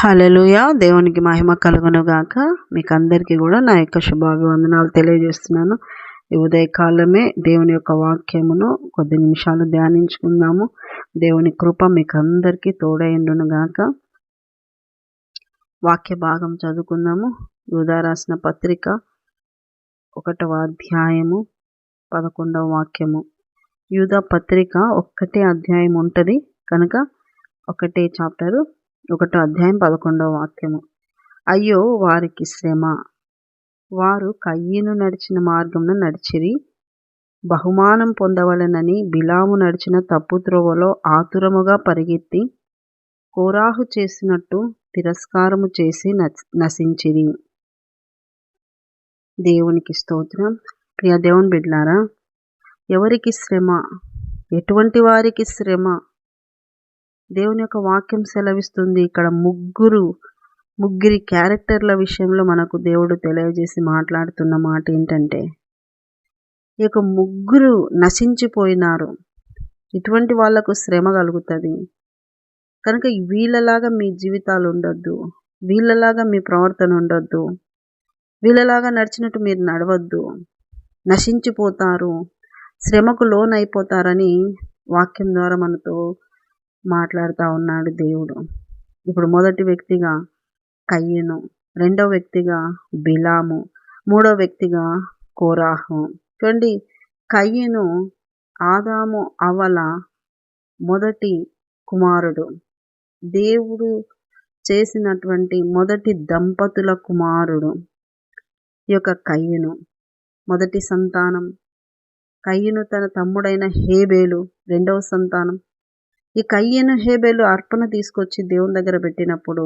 హల్లెలూయా. దేవునికి మహిమ కలుగును గాక. మీకు అందరికీ కూడా నా యొక్క శుభాభివందనాలు తెలియజేస్తున్నాను. ఈ ఉదయకాలమే దేవుని యొక్క వాక్యమును కొద్ది నిమిషాలు ధ్యానించుకుందాము. దేవుని కృప మీకు అందరికీ తోడైండును గాక. వాక్య భాగం చదువుకుందాము. యూదా రాసిన పత్రిక 1వ అధ్యాయము 11వ వాక్యము. యూదా పత్రిక 1 అధ్యాయం ఉంటుంది కనుక 1 చాప్టరు 1వ అధ్యాయం 11వ వాక్యము. అయ్యో వారికి శ్రమ, వారు కయ్యను నడిచిన మార్గమున నడిచిరి, బహుమానం పొందవలెనని బిలాము నడిచిన తప్పు త్రోవలో ఆతురముగా పరిగెత్తి కోరాహు చేసినట్టు తిరస్కారము చేసి నశించిరి. దేవునికి స్తోత్రం. ప్రియ దేవుని బిడ్డలారా, ఎవరికి శ్రమ, ఎటువంటి వారికి శ్రమ? దేవుని యొక్క వాక్యం సెలవిస్తుంది. ఇక్కడ ముగ్గురి క్యారెక్టర్ల విషయంలో మనకు దేవుడు తెలియజేసి మాట్లాడుతున్న మాట ఏంటంటే, ఈ యొక్క ముగ్గురు నశించిపోయినారు. ఇటువంటి వాళ్లకు శ్రమ కలుగుతుంది కనుక వీళ్ళలాగా మీ జీవితాలు ఉండొద్దు, వీళ్ళలాగా మీ ప్రవర్తన ఉండొద్దు, వీళ్ళలాగా నడిచినట్టు మీరు నడవద్దు, నశించిపోతారు, శ్రమకు లోనైపోతారని వాక్యం ద్వారా మనతో మాట్లాడుతూ ఉన్నాడు దేవుడు. ఇప్పుడు మొదటి వ్యక్తిగా కయ్యను, రెండవ వ్యక్తిగా బిలాము, మూడవ వ్యక్తిగా కోరాహు. చూడండి, కయ్యను ఆదాము అవ్వల మొదటి కుమారుడు, దేవుడు చేసినటువంటి మొదటి దంపతుల కుమారుడు ఈ యొక్క కయ్యను, మొదటి సంతానం. కయ్యను తన తమ్ముడైన హేబేలు రెండవ సంతానం. ఈ కయ్యను హేబేలు అర్పణ తీసుకొచ్చి దేవుని దగ్గర పెట్టినప్పుడు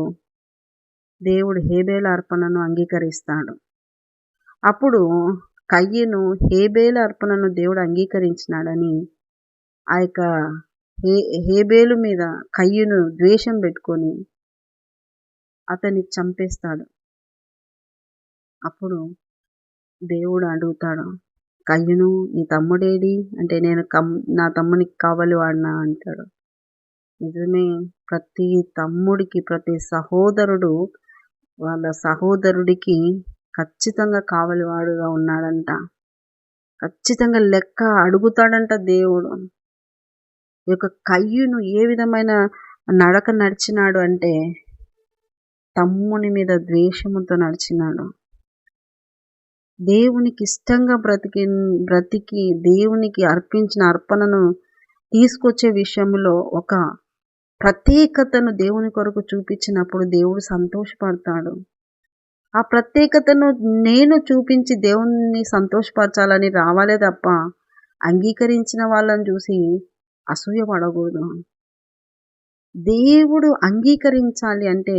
దేవుడు హేబేల అర్పణను అంగీకరిస్తాడు. అప్పుడు కయ్యను హేబేల అర్పణను దేవుడు అంగీకరించినాడని ఆ యొక్క హేబేలు మీద కయ్యను ద్వేషం పెట్టుకొని అతన్ని చంపేస్తాడు. అప్పుడు దేవుడు అడుగుతాడు, కయ్యను నీ తమ్ముడేడి అంటే, నేను నా తమ్మునికి కావాలి వాడినా అంటాడు. నిజమే, ప్రతి తమ్ముడికి, ప్రతి సహోదరుడు వాళ్ళ సహోదరుడికి ఖచ్చితంగా కావలివాడుగా ఉన్నాడంట. ఖచ్చితంగా లెక్క అడుగుతాడంట దేవుడు. ఈ యొక్క కయ్యూను ఏ విధమైన నడక నడిచినాడు అంటే, తమ్ముని మీద ద్వేషముతో నడిచినాడు. దేవునికి ఇష్టంగా బ్రతికి దేవునికి అర్పించిన అర్పణను తీసుకొచ్చే విషయంలో ఒక ప్రత్యేకతను దేవుని కొరకు చూపించినప్పుడు దేవుడు సంతోషపడతాడు. ఆ ప్రత్యేకతను నేను చూపించి దేవుణ్ణి సంతోషపరచాలని రావాలే తప్ప అంగీకరించిన వాళ్ళని చూసి అసూయ పడకూడదు. దేవుడు అంగీకరించాలి అంటే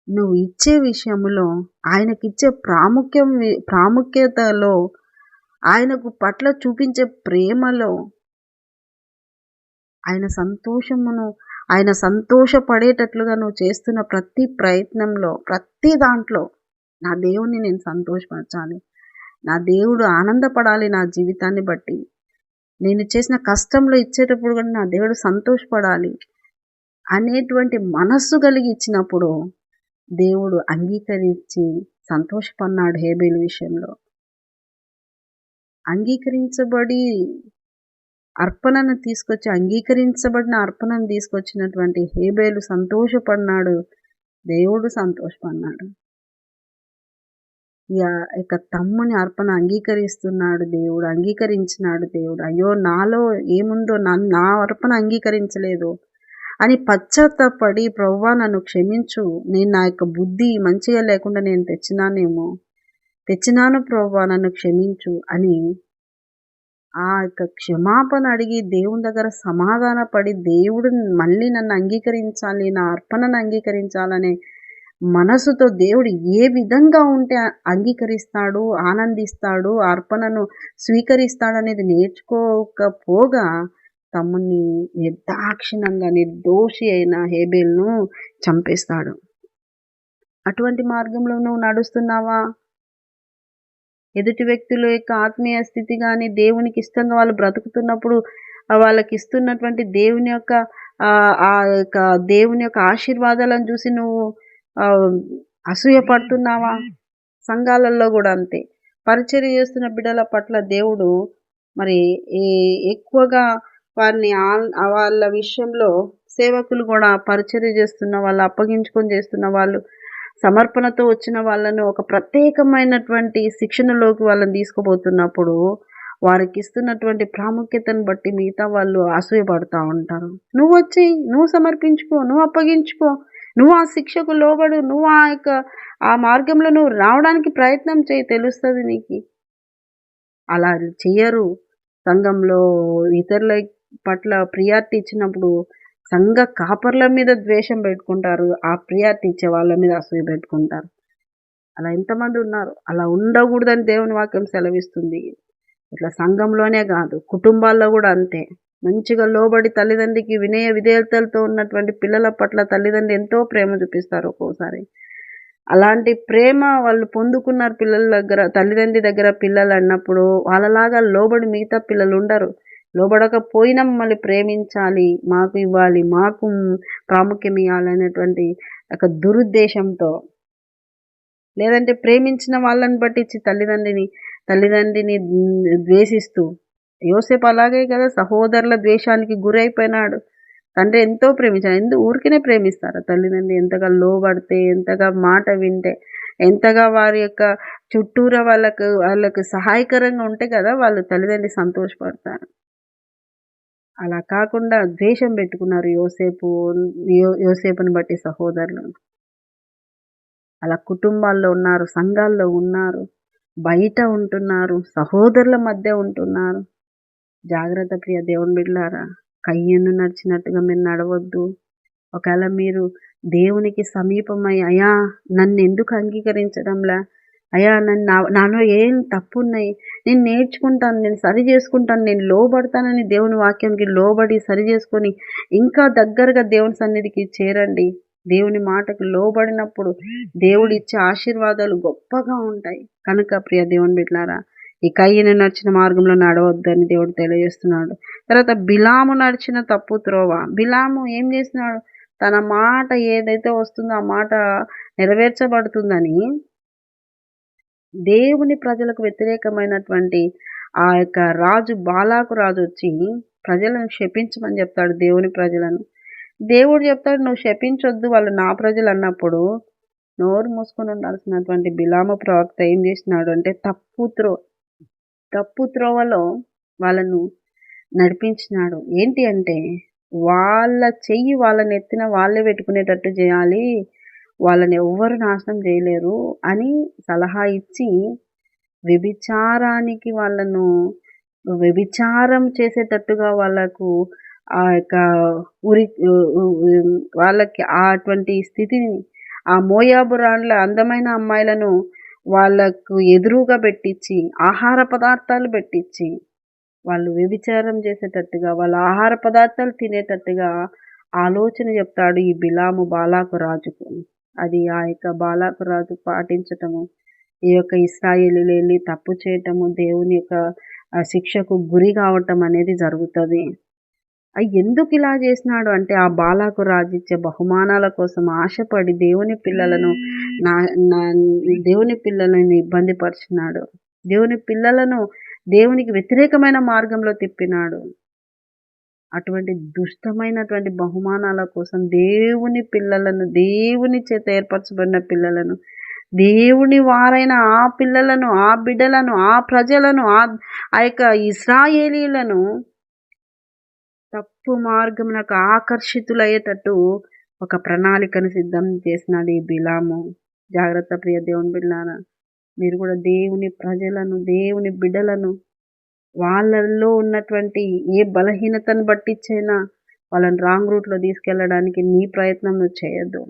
నువ్వు ఇచ్చే విషయంలో, ఆయనకిచ్చే ప్రాముఖ్యతలో, ఆయనకు పట్ల చూపించే ప్రేమలో, ఆయన సంతోషపడేటట్లుగా నువ్వు చేస్తున్న ప్రతి ప్రయత్నంలో, ప్రతి దాంట్లో నా దేవుణ్ణి నేను సంతోషపరచాలి, నా దేవుడు ఆనందపడాలి నా జీవితాన్ని బట్టి, నేను చేసిన కష్టంలో ఇచ్చేటప్పుడు కూడా నా దేవుడు సంతోషపడాలి అనేటువంటి మనస్సు కలిగి ఇచ్చినప్పుడు దేవుడు అంగీకరించి సంతోషపడినాడు. హేబేలు విషయంలో అంగీకరించబడి అర్పణను తీసుకొచ్చి, అంగీకరించబడిన అర్పణను తీసుకొచ్చినటువంటి హేబేలు సంతోషపడినాడు, దేవుడు సంతోషపడినాడు. ఇక తమ్ముని అర్పణ అంగీకరిస్తున్నాడు దేవుడు, అంగీకరించినాడు దేవుడు. అయ్యో నాలో ఏముందో, నా అర్పణ అంగీకరించలేదు అని పశ్చాత్తాపడి, ప్రభువా నన్ను క్షమించు, నేను నా యొక్క బుద్ధి మంచిగా లేకుండా నేను తెచ్చినాను ప్రభువా నన్ను క్షమించు అని ఆ యొక్క క్షమాపణ అడిగి దేవుని దగ్గర సమాధాన పడి, దేవుడు మళ్ళీ నన్ను అంగీకరించాలి, నా అర్పణను అంగీకరించాలనే మనసుతో దేవుడు ఏ విధంగా ఉంటే అంగీకరిస్తాడు, ఆనందిస్తాడు, అర్పణను స్వీకరిస్తాడు అనేది నేర్చుకోకపోగా తమ్ముని నిర్దాక్షిణంగా నిర్దోషి అయిన హేబేల్ను చంపేస్తాడు. అటువంటి మార్గంలో నువ్వు నడుస్తున్నావా? ఎదుటి వ్యక్తుల యొక్క ఆత్మీయ స్థితి కానీ, దేవునికి ఇష్టంగా వాళ్ళు బ్రతుకుతున్నప్పుడు వాళ్ళకి ఇస్తున్నటువంటి దేవుని యొక్క ఆశీర్వాదాలను చూసి నువ్వు అసూయ పడుతున్నావా? సంఘాలలో కూడా అంతే. పరిచర్య చేస్తున్న బిడ్డల పట్ల దేవుడు మరి ఎక్కువగా వారిని వాళ్ళ విషయంలో సేవకులు కూడా పరిచర్య చేస్తున్న వాళ్ళు, అప్పగించుకొని చేస్తున్న వాళ్ళు, సమర్పణతో వచ్చిన వాళ్ళను ఒక ప్రత్యేకమైనటువంటి శిక్షణలోకి వాళ్ళని తీసుకుపోతున్నప్పుడు వారికి ఇస్తున్నటువంటి ప్రాముఖ్యతను బట్టి మిగతా వాళ్ళు అసూయపడతా ఉంటారు. నువ్వు వచ్చి, నువ్వు సమర్పించుకో, నువ్వు అప్పగించుకో, నువ్వు ఆ శిక్షకు లోబడు, నువ్వు ఆ మార్గంలో నువ్వు రావడానికి ప్రయత్నం చేయి, తెలుస్తుంది నీకు. అలా చెయ్యరు. సంఘంలో ఇతరుల పట్ల ప్రియారిటీ ఇచ్చినప్పుడు సంఘ కాపర్ల మీద ద్వేషం పెట్టుకుంటారు, ఆ ప్రియారిటీ ఇచ్చే వాళ్ళ మీద అసూయ పెట్టుకుంటారు. అలా ఎంతమంది ఉన్నారు. అలా ఉండకూడదని దేవుని వాక్యం సెలవిస్తుంది. ఇట్లా సంఘంలోనే కాదు, కుటుంబాల్లో కూడా అంతే. మంచిగా లోబడి తల్లిదండ్రికి వినయ విధేయతలతో ఉన్నటువంటి పిల్లల పట్ల తల్లిదండ్రి ఎంతో ప్రేమ చూపిస్తారు. ఒక్కోసారి అలాంటి ప్రేమ వాళ్ళు పొందుకున్నారు పిల్లల దగ్గర, తల్లిదండ్రి దగ్గర పిల్లలు అన్నప్పుడు వాళ్ళలాగా లోబడి మిగతా పిల్లలు ఉండరు. లోబడకపోయినా మమ్మల్ని ప్రేమించాలి, మాకు ఇవ్వాలి, మాకు ప్రాముఖ్యం ఇవ్వాలి అనేటువంటి ఒక దురుద్దేశంతో, లేదంటే ప్రేమించిన వాళ్ళని పట్టించి తల్లిదండ్రిని ద్వేషిస్తూ, యోసేపు అలాగే కదా, సహోదరుల ద్వేషానికి గురైపోయినాడు. తండ్రి ఎంతో ప్రేమించాడు. ఊరికనే ప్రేమిస్తారు తల్లిదండ్రి ఎంతగా లోబడితే, ఎంతగా మాట వింటే, ఎంతగా వారి యొక్క చుట్టూరా వాళ్ళకు సహాయకరంగా ఉంటే కదా వాళ్ళు తల్లిదండ్రి సంతోషపడతారు. అలా కాకుండా ద్వేషం పెట్టుకున్నారు యోసేపుని బట్టి సహోదరులు. అలా కుటుంబాల్లో ఉన్నారు, సంఘాల్లో ఉన్నారు, బయట ఉంటున్నారు, సహోదరుల మధ్య ఉంటున్నారు. జాగ్రత్త ప్రియ దేవుని బిడ్డలారా, కయ్యను నడిచినట్టుగా మీరు నడవద్దు. ఒకవేళ మీరు దేవునికి సమీపమై, అయ్యా నన్ను ఎందుకు అంగీకరించడంలా, అయ్యా నాలో ఏం తప్పున్నాయి, నేను నేర్చుకుంటాను, నేను సరి చేసుకుంటాను, నేను లోబడతానని దేవుని వాక్యానికి లోబడి సరి చేసుకొని ఇంకా దగ్గరగా దేవుని సన్నిధికి చేరండి. దేవుని మాటకు లోబడినప్పుడు దేవుడు ఇచ్చే ఆశీర్వాదాలు గొప్పగా ఉంటాయి. కనుక ప్రియ దేవుని బిడ్డలారా, ఈ కయ్యను నడిచిన మార్గంలో నడవద్దని దేవుడు తెలియజేస్తున్నాడు. తర్వాత బిలాము నడిచిన తప్పు త్రోవ. బిలాము ఏం చేసినాడు? తన మాట ఏదైతే వస్తుందో ఆ మాట నెరవేర్చబడుతుందని దేవుని ప్రజలకు వ్యతిరేకమైనటువంటి ఆ యొక్క రాజు, బాలాకు రాజు వచ్చి ప్రజలను శపించమని చెప్తాడు. దేవుని ప్రజలను దేవుడు చెప్తాడు, నువ్వు శపించొద్దు, వాళ్ళు నా ప్రజలు అన్నప్పుడు నోరు మూసుకొని ఉండాల్సినటువంటి బిలాము ప్రవక్త ఏం చేసినాడు అంటే తప్పు త్రోవలో వాళ్ళను నడిపించినాడు. ఏంటి అంటే వాళ్ళ చెయ్యి వాళ్ళని ఎత్తిన వాళ్ళే పెట్టుకునేటట్టు చేయాలి, వాళ్ళని ఎవ్వరు నాశనం చేయలేరు అని సలహా ఇచ్చి వ్యభిచారానికి వాళ్ళను వ్యభిచారం చేసేటట్టుగా వాళ్ళకు ఆ యొక్క వాళ్ళకి అటువంటి స్థితిని, ఆ మోయాబు రాణుల అందమైన అమ్మాయిలను వాళ్ళకు ఎదురుగా పెట్టించి, ఆహార పదార్థాలు పెట్టించి వాళ్ళు వ్యభిచారం చేసేటట్టుగా, వాళ్ళ ఆహార పదార్థాలు తినేటట్టుగా ఆలోచన చెప్తాడు ఈ బిలాము బాలాకు రాజుకు. అది ఆ యొక్క బాలాకు రాజు పాటించటము, ఈ యొక్క ఇశ్రాయేలీయులు వెళ్ళి తప్పు చేయటము, దేవుని యొక్క శిక్షకు గురి కావటం అనేది జరుగుతుంది. ఎందుకు ఇలా చేసినాడు అంటే ఆ బాలాకు రాజు ఇచ్చే బహుమానాల కోసం ఆశపడి దేవుని పిల్లలను ఇబ్బంది పరిచినాడు. దేవుని పిల్లలను దేవునికి వ్యతిరేకమైన మార్గంలో తిప్పినాడు. అటువంటి దుష్టమైనటువంటి బహుమానాల కోసం దేవుని పిల్లలను, దేవుని చేత ఏర్పరచబడిన పిల్లలను, దేవుని వారైన ఆ పిల్లలను, ఆ బిడ్డలను, ఆ ప్రజలను, ఆ యొక్క ఇశ్రాయేలీయులను తప్పు మార్గమునకు ఆకర్షితులయ్యేటట్టు ఒక ప్రణాళికను సిద్ధం చేసినాడు ఈ బిలాము. జాగ్రత్త ప్రియ దేవుని బిడ్డలారా, మీరు కూడా దేవుని ప్రజలను, దేవుని బిడ్డలను వాళ్ళల్లో ఉన్నటువంటి ఏ బలహీనతను బట్టిచ్చైనా వాళ్ళని రాంగ్ రూట్లో తీసుకెళ్ళడానికి నీ ప్రయత్నం నువ్వు చేయొద్దు.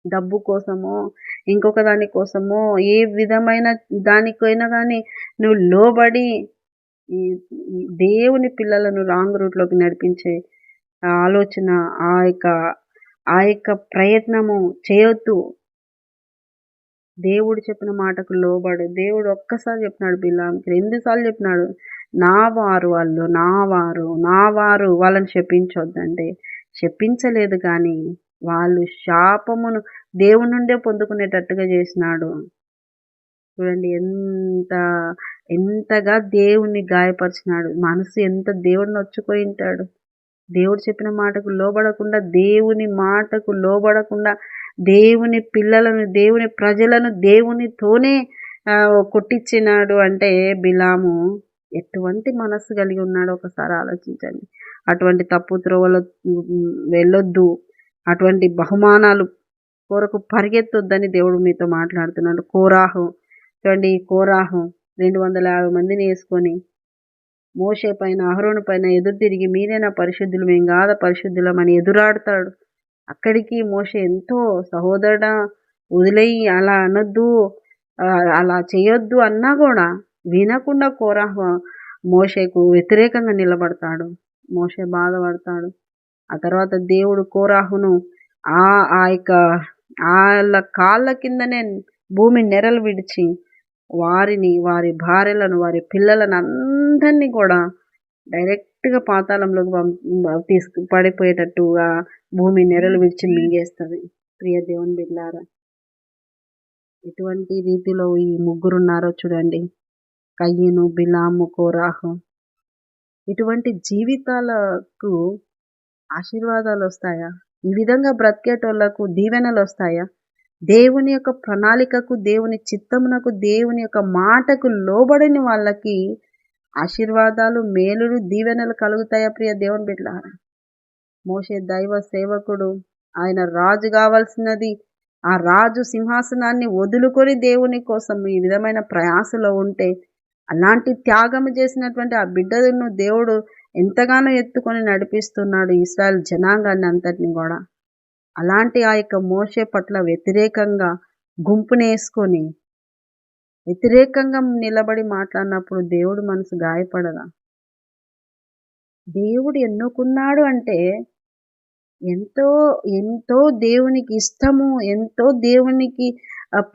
డబ్బు కోసమో ఇంకొక దాని కోసమో ఏ విధమైన దానికైనా కానీ నువ్వు లోబడి ఈ దేవుని పిల్లలను రాంగ్ రూట్లోకి నడిపించే ఆలోచన, ఆ యొక్క ప్రయత్నము చేయొద్దు. దేవుడు చెప్పిన మాటకు లోబడు. దేవుడు ఒక్కసారి చెప్పినాడు బిలాంకి, 2 సార్లు చెప్పినాడు, నా వారు వాళ్ళని శపించొద్దంటే శపించలేదు. కానీ వాళ్ళు శాపమును దేవుని నుండే పొందుకునేటట్టుగా చేసినాడు. చూడండి ఎంతగా దేవుణ్ణి గాయపరిచినాడు. మనసు ఎంత దేవుడు నొచ్చుకొని ఉంటాడు. దేవుడు చెప్పిన మాటకు లోబడకుండా, దేవుని మాటకు లోబడకుండా, దేవుని పిల్లలను, దేవుని ప్రజలను దేవునితోనే కొట్టించినాడు అంటే బిలాము ఎటువంటి మనస్సు కలిగి ఉన్నాడో ఒకసారి ఆలోచించండి. అటువంటి తప్పు త్రోవలో వెళ్ళొద్దు, అటువంటి బహుమానాలు కొరకు పరిగెత్తొద్దని దేవుడు మీతో మాట్లాడుతున్నాడు. కోరాహు చూడండి, ఈ కోరాహు 250 మందిని వేసుకొని మోషే పైన, అహరోను పైన ఎదురు తిరిగి మీరేనా పరిశుద్ధులు, మేము కాదా పరిశుద్ధులమని ఎదురాడతాడు. అక్కడికి మోషే ఎంతో సహోదరుడా వదిలేయి, అలా అనొద్దు, అలా చేయొద్దు అన్నా కూడా వినకుండా కోరాహు మోషేకు వ్యతిరేకంగా నిలబడతాడు. మోషే బాధపడతాడు. ఆ తర్వాత దేవుడు కోరాహును ఆ యొక్క వాళ్ళ కాళ్ళ కిందనే భూమి నెరలు విడిచి వారిని, వారి భార్యలను, వారి పిల్లలను అందరినీ కూడా డైరెక్ట్గా పాతాళంలోకి పడిపోయేటట్టుగా భూమి నెరలు విడిచి మింగేస్తుంది. ప్రియ దేవుని బిడ్డలారా, ఎటువంటి రీతిలో ఈ ముగ్గురు ఉన్నారో చూడండి, కయ్యను, బిలాము, కోరాహు. ఇటువంటి జీవితాలకు ఆశీర్వాదాలు వస్తాయా? ఈ విధంగా బ్రతికేటోళ్లకు దీవెనలు వస్తాయా? దేవుని యొక్క ప్రణాళికకు, దేవుని చిత్తమునకు, దేవుని యొక్క మాటకు లోబడని వాళ్ళకి ఆశీర్వాదాలు, మేలులు, దీవెనలు కలుగుతాయా? ప్రియ దేవుని బిడ్డలారా, మోషే దైవ సేవకుడు, ఆయన రాజు కావాల్సినది. ఆ రాజు సింహాసనాన్ని వదులుకొని దేవుని కోసం ఈ విధమైన ప్రయాసలో ఉంటే, అలాంటి త్యాగము చేసినటువంటి ఆ బిడ్డను దేవుడు ఎంతగానో ఎత్తుకొని నడిపిస్తున్నాడు ఇశ్రాయేల్ జనాంగాన్ని అంతటిని కూడా. అలాంటి ఆ యొక్క మోషే పట్ల వ్యతిరేకంగా గుంపునేసుకొని వ్యతిరేకంగా నిలబడి మాట్లాడినప్పుడు దేవుడు మనసు గాయపడదా? దేవుడు ఎన్నుకున్నాడు అంటే ఎంతో ఎంతో దేవునికి ఇష్టము, ఎంతో దేవునికి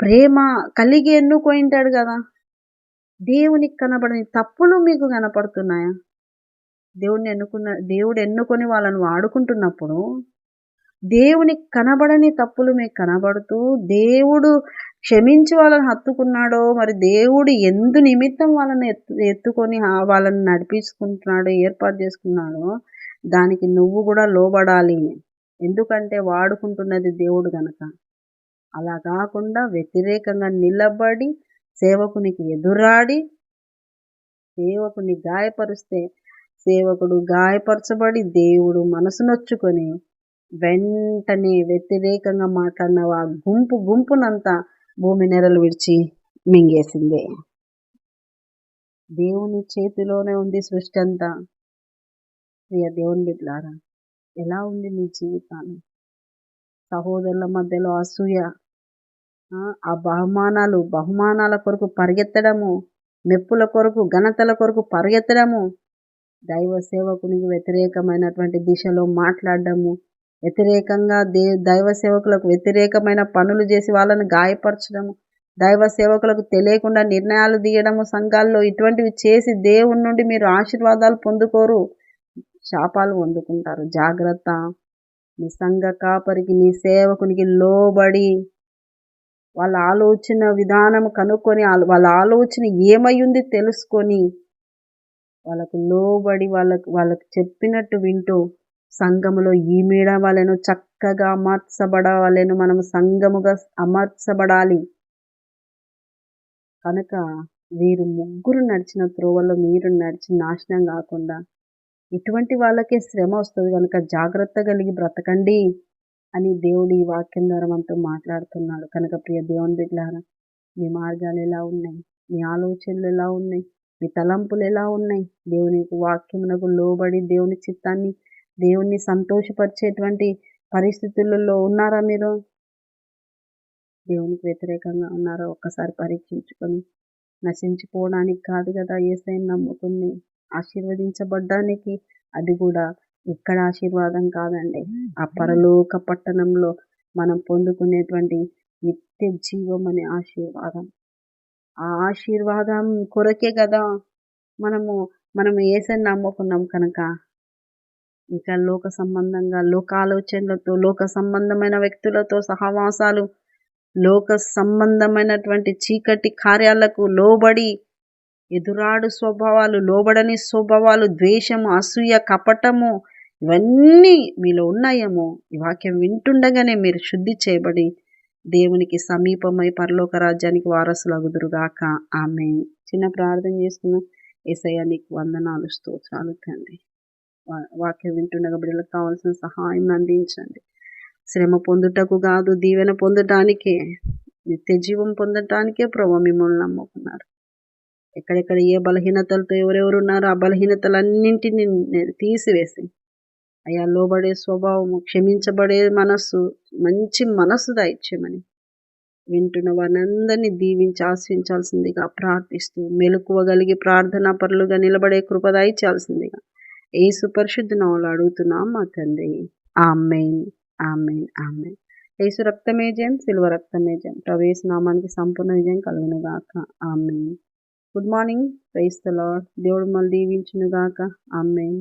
ప్రేమ కలిగి ఎన్నుకుంటాడు కదా. దేవునికి కనబడని తప్పులు మీకు కనపడుతున్నాయా? దేవుడు ఎన్నుకొని వాళ్ళను వాడుకుంటున్నప్పుడు దేవునికి కనబడని తప్పులు మీకు కనబడుతూ, దేవుడు క్షమించి వాళ్ళని హత్తుకున్నాడో, మరి దేవుడు ఎందు నిమిత్తం వాళ్ళని ఎత్తుకొని వాళ్ళని నడిపించుకుంటున్నాడో, ఏర్పాటు చేసుకున్నాడో, దానికి నువ్వు కూడా లోబడాలి. ఎందుకంటే వాడుకుంటున్నది దేవుడు గనక. అలా కాకుండా వ్యతిరేకంగా నిలబడి సేవకునికి ఎదురాడి సేవకుని గాయపరిస్తే, సేవకుడు గాయపరచబడి దేవుడు మనసు నొచ్చుకొని వెంటనే వ్యతిరేకంగా మాట్లాడిన ఆ గుంపునంతా భూమి నెరలు విడిచి మింగేసిందే. దేవుని చేతిలోనే ఉంది సృష్టి అంతా. ప్రియ దేవుని బిడ్డలారా, ఎలా ఉంది మీ జీవితాన్ని? సహోదరుల మధ్యలో అసూయ, ఆ బహుమానాల కొరకు పరిగెత్తడము, మెప్పుల కొరకు, ఘనతల కొరకు పరిగెత్తడము, దైవ సేవకునికి వ్యతిరేకమైనటువంటి దిశలో మాట్లాడడము, వ్యతిరేకంగా దైవ సేవకులకు వ్యతిరేకమైన పనులు చేసి వాళ్ళని గాయపరచడము, దైవ సేవకులకు తెలియకుండా నిర్ణయాలు తీయడము సంఘాల్లో, ఇటువంటివి చేసి దేవుని నుండి మీరు ఆశీర్వాదాలు పొందుకోరు, శాపాలు పొందుకుంటారు. జాగ్రత్త. నీ సంఘ కాపరికి, నీ సేవకునికి లోబడి వాళ్ళ ఆలోచన విధానం కనుక్కొని, వాళ్ళ ఆలోచన ఏమై ఉంది తెలుసుకొని వాళ్ళకు లోబడి వాళ్ళకు చెప్పినట్టు వింటూ సంఘములో ఈమిడవలెను, చక్కగా అమర్చబడవలెను. మనము సంఘముగా అమర్చబడాలి. కనుక వీరు ముగ్గురు నడిచిన త్రోవలో మీరు నడిచి నాశనం కాకుండా, ఇటువంటి వాళ్ళకే శ్రమ వస్తుంది కనుక జాగ్రత్త కలిగి బ్రతకండి అని దేవుడు ఈ వాక్యం ద్వారా మనతో మాట్లాడుతున్నాడు. కనుక ప్రియ దేవుని బిడ్డలారా, మీ మార్గాలు ఎలా ఉన్నాయి? మీ ఆలోచనలు ఎలా ఉన్నాయి? మీ తలంపులు ఎలా ఉన్నాయి? దేవుని వాక్యమునకు లోబడి దేవుని చిత్తాన్ని, దేవుణ్ణి సంతోషపరిచేటువంటి పరిస్థితులలో ఉన్నారా మీరు? దేవునికి వ్యతిరేకంగా ఉన్నారా? ఒక్కసారి పరీక్షించుకొని, నశించిపోవడానికి కాదు కదా యేసయ్యను నమ్ముకుని ఆశీర్వదించబడ్డానికి. అది కూడా ఇక్కడ ఆశీర్వాదం కాదండి, ఆ పరలోక పట్టణంలో మనం పొందుకునేటువంటి నిత్య జీవం అనే ఆశీర్వాదం. ఆ ఆశీర్వాదం కొరకే కదా మనము యేసయ్యను నమ్ముకున్నాం కనుక ఇంకా లోక సంబంధంగా లోకాలోచనలతో, లోక సంబంధమైన వ్యక్తులతో సహవాసాలు, లోక సంబంధమైనటువంటి చీకటి కార్యాలకు లోబడి ఎదురాడు స్వభావాలు, లోబడని స్వభావాలు, ద్వేషము, అసూయ, కపటము ఇవన్నీ మీలో ఉన్నాయేమో ఈ వాక్యం వింటుండగానే మీరు శుద్ధి చేయబడి దేవునికి సమీపమై పరలోక రాజ్యానికి వారసులగుదురుగాక. ఆమేన్. చిన్న ప్రార్థన చేసుకుందాం. యేసయ్య నీకు వందనాలు, స్తోత్రాలు తండ్రి. వాక్యం వింటుండగా బిడ్డలకు కావాల్సిన సహాయం అందించండి. శ్రమ పొందుటకు కాదు, దీవెన పొందటానికే, నిత్య జీవం పొందటానికే ప్రభు మిమ్మల్ని నమ్ముకున్నారు. ఎక్కడెక్కడ ఏ బలహీనతలతో ఎవరెవరు ఉన్నారో ఆ బలహీనతలన్నింటినీ నేను తీసివేసి అయ్యా లోబడే స్వభావము, క్షమించబడే మనస్సు, మంచి మనస్సు దయచేయమని వింటున్న వారిని దీవించి ఆశ్రయించాల్సిందిగా ప్రార్థిస్తూ మెలకువగలిగి ప్రార్థనా పరులుగా నిలబడే కృప దయచేయాల్సిందిగా యేసు పరిశుద్ధ నామములో అడుగుతున్నాం మా తండ్రి. ఆమేన్, ఆమేన్, ఆమేన్. యేసు రక్తమే జయం, సిలువ రక్తమే జయం. ప్రభు యేసు నామానికి సంపూర్ణ విజయం కలుగును గాక. Amen. Good morning. Praise the lord. దేవుడు మళ్ళీ దీవించును గాక. ఆమేన్.